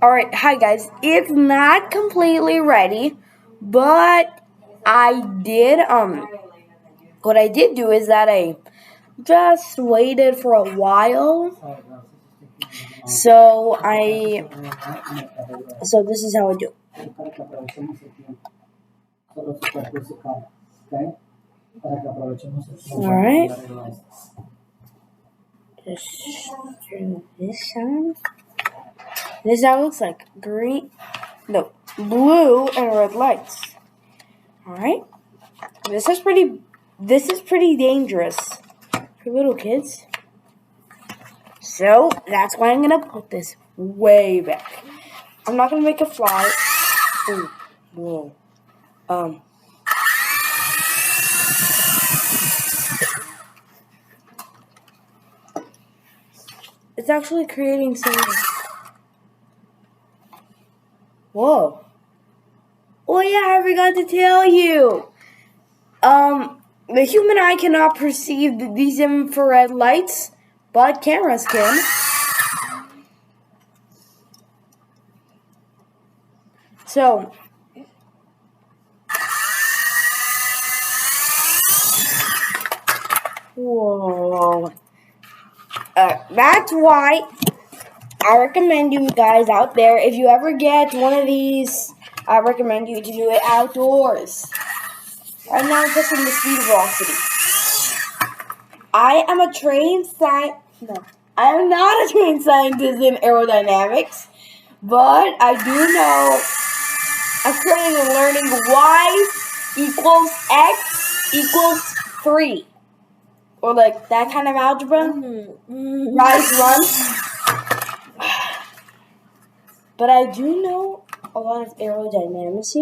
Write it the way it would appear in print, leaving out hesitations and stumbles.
Alright, hi guys. It's not completely ready, but I did what I did do is that I just waited for a while. So this is how I do. Alright. Just turn this on. This is how it looks like. Blue and red lights. Alright. This is pretty dangerous for little kids. So that's why I'm gonna put this way back. I'm not gonna make it fly. Ooh, whoa. It's actually creating some. Whoa. Oh yeah, I forgot to tell you. The human eye cannot perceive these infrared lights, but cameras can. So, whoa. That's why I recommend you guys out there, if you ever get one of these, I recommend you to do it outdoors. Right now, I'm testing the speed velocity. I am not a trained scientist in aerodynamics, but I do know I'm currently learning y equals x equals 3. Or like that kind of algebra. Rise, run. But I do know a lot of aerodynamics.